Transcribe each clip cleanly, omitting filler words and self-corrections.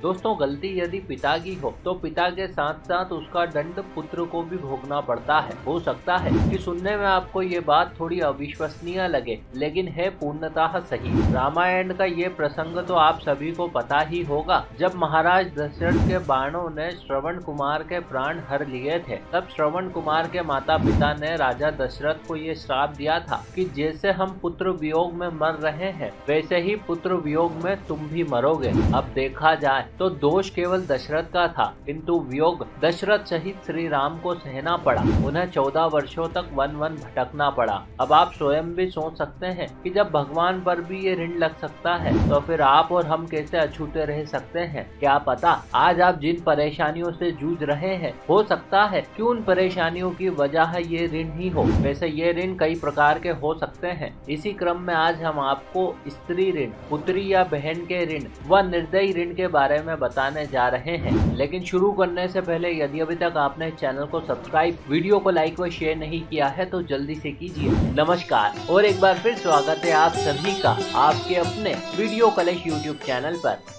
दोस्तों, गलती यदि पिता की हो तो पिता के साथ साथ उसका दंड पुत्र को भी भोगना पड़ता है। हो सकता है कि सुनने में आपको ये बात थोड़ी अविश्वसनीय लगे, लेकिन है पूर्णतः सही। रामायण का ये प्रसंग तो आप सभी को पता ही होगा। जब महाराज दशरथ के बाणों ने श्रवण कुमार के प्राण हर लिए थे, तब श्रवण कुमार के माता पिता ने राजा दशरथ को ये श्राप दिया था कि जैसे हम पुत्र वियोग में मर रहे हैं, वैसे ही पुत्र वियोग में तुम भी मरोगे। अब देखा जाए तो दोष केवल दशरथ का था, किंतु वियोग दशरथ सहित श्री राम को सहना पड़ा। उन्हें 14 वर्षों तक वन वन भटकना पड़ा। अब आप स्वयं भी सोच सकते हैं कि जब भगवान पर भी ये ऋण लग सकता है, तो फिर आप और हम कैसे अछूते रह सकते हैं। क्या पता आज आप जिन परेशानियों से जूझ रहे हैं, हो सकता है कि उन परेशानियों की वजह ये ऋण ही हो। वैसे ये ऋण कई प्रकार के हो सकते हैं। इसी क्रम में आज हम आपको स्त्री ऋण, पुत्री या बहन के ऋण व निर्दयी ऋण के बारे में बताने जा रहे हैं। लेकिन शुरू करने से पहले यदि अभी तक आपने चैनल को सब्सक्राइब, वीडियो को लाइक व शेयर नहीं किया है तो जल्दी से कीजिए। नमस्कार और एक बार फिर स्वागत है आप सभी का आपके अपने वीडियो कलेश यूट्यूब चैनल पर।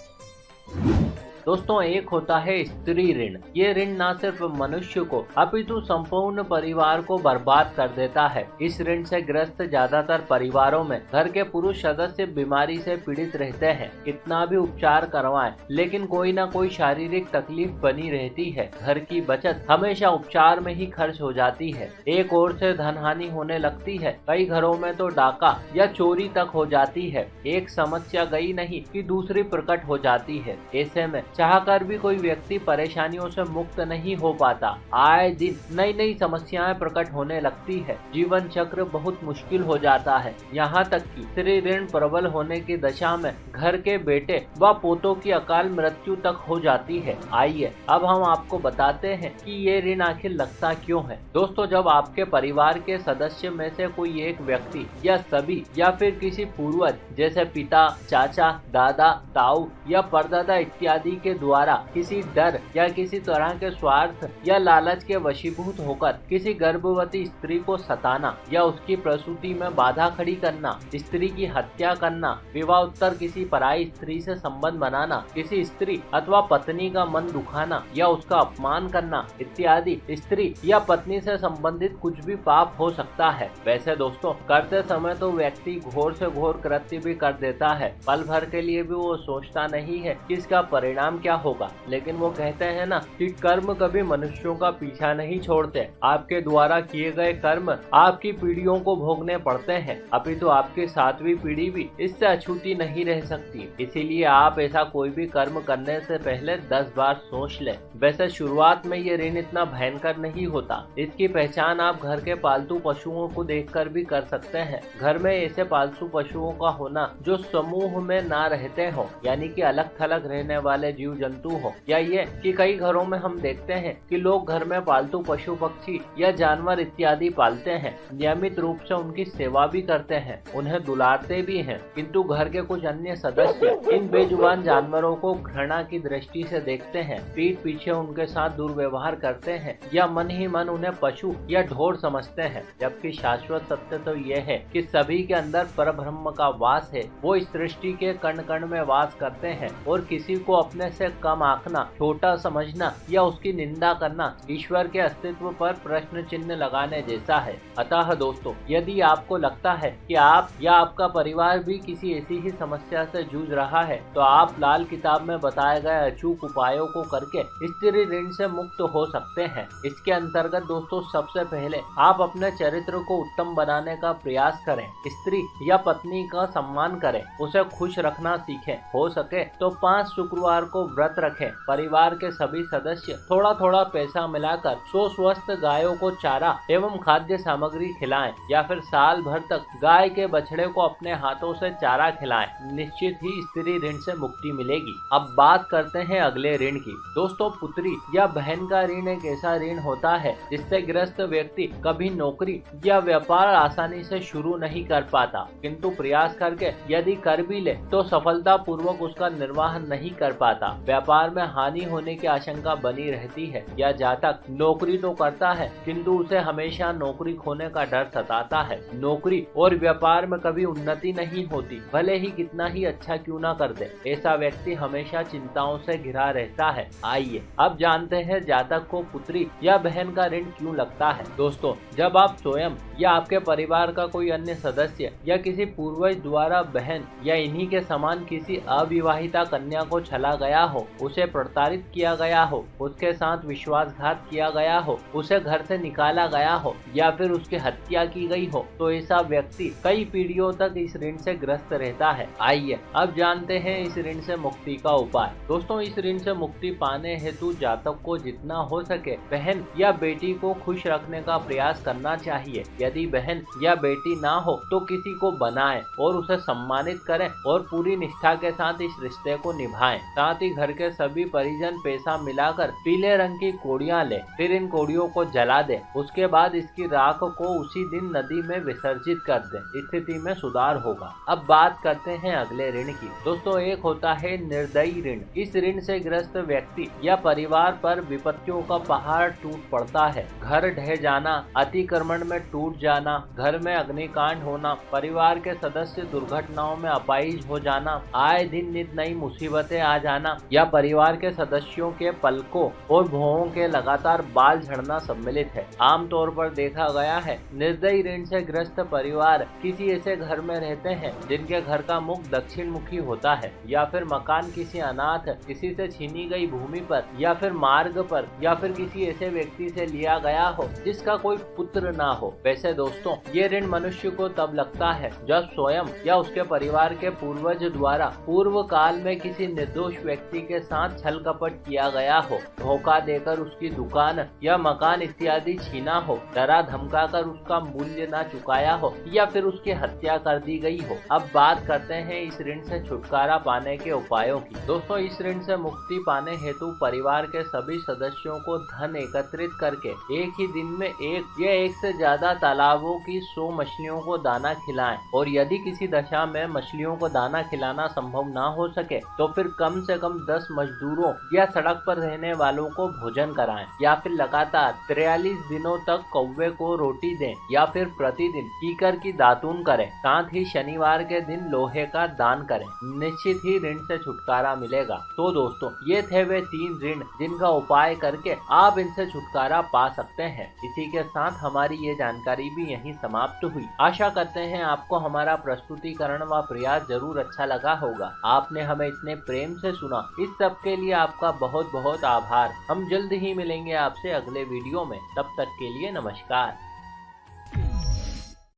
दोस्तों, एक होता है स्त्री ऋण। ये ऋण न सिर्फ मनुष्य को अपितु संपूर्ण परिवार को बर्बाद कर देता है। इस ऋण से ग्रस्त ज्यादातर परिवारों में घर के पुरुष सदस्य बीमारी से पीड़ित रहते हैं। कितना भी उपचार करवाएं, लेकिन कोई न कोई शारीरिक तकलीफ बनी रहती है। घर की बचत हमेशा उपचार में ही खर्च हो जाती है। एक ओर से धन हानि होने लगती है, कई घरों में तो डाका या चोरी तक हो जाती है। एक समस्या गई नहीं कि दूसरी प्रकट हो जाती है। ऐसे में चाहकर भी कोई व्यक्ति परेशानियों से मुक्त नहीं हो पाता। आए दिन नई नई समस्याएं प्रकट होने लगती है। जीवन चक्र बहुत मुश्किल हो जाता है। यहाँ तक कि स्त्री ऋण प्रबल होने की दशा में घर के बेटे व पोतों की अकाल मृत्यु तक हो जाती है। आइए अब हम आपको बताते हैं कि ये ऋण आखिर लगता क्यों है। दोस्तों, जब आपके परिवार के सदस्य में से कोई एक व्यक्ति या सभी या फिर किसी पूर्वज जैसे पिता, चाचा, दादा, ताऊ या परदादा इत्यादि के द्वारा किसी डर या किसी तरह के स्वार्थ या लालच के वशीभूत होकर किसी गर्भवती स्त्री को सताना या उसकी प्रसूति में बाधा खड़ी करना, स्त्री की हत्या करना, विवाह उत्तर किसी पराई स्त्री से संबंध बनाना, किसी स्त्री अथवा पत्नी का मन दुखाना या उसका अपमान करना इत्यादि स्त्री या पत्नी से संबंधित कुछ भी पाप हो सकता है। वैसे दोस्तों, करते समय तो व्यक्ति घोर से घोर कृत्य भी कर देता है। पल भर के लिए भी वो सोचता नहीं है कि इसका परिणाम क्या होगा। लेकिन वो कहते हैं ना कि कर्म कभी मनुष्यों का पीछा नहीं छोड़ते। आपके द्वारा किए गए कर्म आपकी पीढ़ियों को भोगने पड़ते हैं। अभी तो आपकी 7वीं पीढ़ी भी इससे अछूती नहीं रह सकती। इसीलिए आप ऐसा कोई भी कर्म करने से पहले 10 बार सोच लें। वैसे शुरुआत में ये ऋण इतना भयंकर नहीं होता। इसकी पहचान आप घर के पालतू पशुओं को देखकर भी कर सकते हैं। घर में ऐसे पालतू पशुओं का होना जो समूह में ना रहते हो, यानी कि अलग थलग रहने वाले जीव जंतु हो, या ये कि कई घरों में हम देखते हैं कि लोग घर में पालतू पशु पक्षी या जानवर इत्यादि पालते हैं, नियमित रूप से उनकी सेवा भी करते हैं, उन्हें दुलारते भी हैं, किंतु घर के कुछ अन्य सदस्य इन बेजुबान जानवरों को घृणा की दृष्टि से देखते हैं, पीठ पीछे उनके साथ दुर्व्यवहार करते हैं या मन ही मन उन्हें पशु या ढोर समझते हैं। जबकि शाश्वत सत्य तो यह है कि सभी के अंदर परब्रह्म का वास है। वो इस सृष्टि के कण कण में वास करते हैं और किसी को अपने से कम आंकना, छोटा समझना या उसकी निंदा करना ईश्वर के अस्तित्व पर प्रश्न चिन्ह लगाने जैसा है। अतः दोस्तों, यदि आपको लगता है कि आप या आपका परिवार भी किसी ऐसी ही समस्या से जूझ रहा है, तो आप लाल किताब में बताए गए अचूक उपायों को करके स्त्री ऋण से मुक्त हो सकते हैं। इसके अंतर्गत दोस्तों, सबसे पहले आप अपने चरित्र को उत्तम बनाने का प्रयास करें। स्त्री या पत्नी का सम्मान करें, उसे खुश रखना सीखें। हो सके तो 5 शुक्रवार को व्रत रखें। परिवार के सभी सदस्य थोड़ा थोड़ा पैसा मिलाकर 100 स्वस्थ गायों को चारा एवं खाद्य सामग्री खिलाएं, या फिर साल भर तक गाय के बछड़े को अपने हाथों से चारा खिलाएं। निश्चित ही स्त्री ऋण से मुक्ति मिलेगी। अब बात करते हैं अगले ऋण की। दोस्तों, पुत्री या बहन का ऋण एक ऐसा ऋण होता है जिससे ग्रस्त व्यक्ति कभी नौकरी या व्यापार आसानी से शुरू नहीं कर पाता, किंतु प्रयास करके यदि कर भी ले तो सफलता पूर्वक उसका निर्वाह नहीं कर पाता। जाता। व्यापार में हानि होने की आशंका बनी रहती है। या जातक नौकरी तो करता है किंतु उसे हमेशा नौकरी खोने का डर सताता है। नौकरी और व्यापार में कभी उन्नति नहीं होती, भले ही कितना ही अच्छा क्यों ना कर दे। ऐसा व्यक्ति हमेशा चिंताओं से घिरा रहता है। आइए अब जानते हैं जातक को पुत्री या बहन का ऋण क्यों लगता है। दोस्तों, जब आप स्वयं या आपके परिवार का कोई अन्य सदस्य या किसी पूर्वज द्वारा बहन या इन्हीं के समान किसी अविवाहिता कन्या को छला गया हो, उसे प्रताड़ित किया गया हो, उसके साथ विश्वासघात किया गया हो, उसे घर से निकाला गया हो या फिर उसकी हत्या की गई हो, तो ऐसा व्यक्ति कई पीढ़ियों तक इस ऋण से ग्रस्त रहता है। आइए अब जानते हैं इस ऋण से मुक्ति का उपाय। दोस्तों, इस ऋण से मुक्ति पाने हेतु जातक को जितना हो सके बहन या बेटी को खुश रखने का प्रयास करना चाहिए। यदि बहन या बेटी ना हो तो किसी को बनाएं और उसे सम्मानित करें और पूरी निष्ठा के साथ इस रिश्ते को निभाएं। साथ ही घर के सभी परिजन पैसा मिलाकर पीले रंग की कोड़ियां ले, फिर इन कोड़ियों को जला दे। उसके बाद इसकी राख को उसी दिन नदी में विसर्जित कर दे। स्थिति में सुधार होगा। अब बात करते हैं अगले ऋण की। दोस्तों, एक होता है निर्दयी ऋण। इस ऋण से ग्रस्त व्यक्ति या परिवार पर विपत्तियों का पहाड़ टूट पड़ता है। घर ढह जाना, अतिक्रमण में टूट जाना, घर में अग्निकांड होना, परिवार के सदस्य दुर्घटनाओं में अपाहिज हो जाना, आए दिन नित नई मुसीबतें आ जाना या परिवार के सदस्यों के पलकों और भौहों के लगातार बाल झड़ना सम्मिलित है। आमतौर पर देखा गया है निर्दयी ऋण से ग्रस्त परिवार किसी ऐसे घर में रहते हैं जिनके घर का मुख दक्षिण मुखी होता है, या फिर मकान किसी अनाथ, किसी से छीनी गई भूमि पर या फिर मार्ग पर, या फिर किसी ऐसे व्यक्ति से लिया गया हो जिसका कोई पुत्र ना हो। वैसे दोस्तों, ये ऋण मनुष्य को तब लगता है जब स्वयं या उसके परिवार के पूर्वज द्वारा पूर्व काल में किसी निर्दोष व्यक्ति के साथ छल कपट किया गया हो, धोखा देकर उसकी दुकान या मकान इत्यादि छीना हो, डरा धमका कर उसका मूल्य ना चुकाया हो या फिर उसकी हत्या कर दी गई हो। अब बात करते हैं इस ऋण से छुटकारा पाने के उपायों की। दोस्तों, इस ऋण से मुक्ति पाने हेतु परिवार के सभी सदस्यों को धन एकत्रित करके एक ही दिन में एक या एक से ज्यादा तालाबों की 100 मछलियों को दाना खिलाएं। और यदि किसी दशा में मछलियों को दाना खिलाना संभव ना हो सके तो फिर कम से कम 10 मजदूरों या सड़क पर रहने वालों को भोजन कराएं, या फिर लगातार 43 दिनों तक कौवे को रोटी दें, या फिर प्रतिदिन कीकर की दातून करें। साथ ही शनिवार के दिन लोहे का दान करें। निश्चित ही ऋण से छुटकारा मिलेगा। तो दोस्तों, ये थे वे 3 ऋण जिनका उपाय करके आप इनसे छुटकारा पा सकते हैं। इसी के साथ हमारी ये जानकारी भी यहीं समाप्त हुई। आशा करते हैं आपको हमारा प्रस्तुतिकरण व प्रयास जरूर अच्छा लगा होगा। आपने हमें इतने प्रेम से सुना, इस सब के लिए आपका बहुत बहुत आभार। हम जल्द ही मिलेंगे आपसे अगले वीडियो में। तब तक के लिए नमस्कार।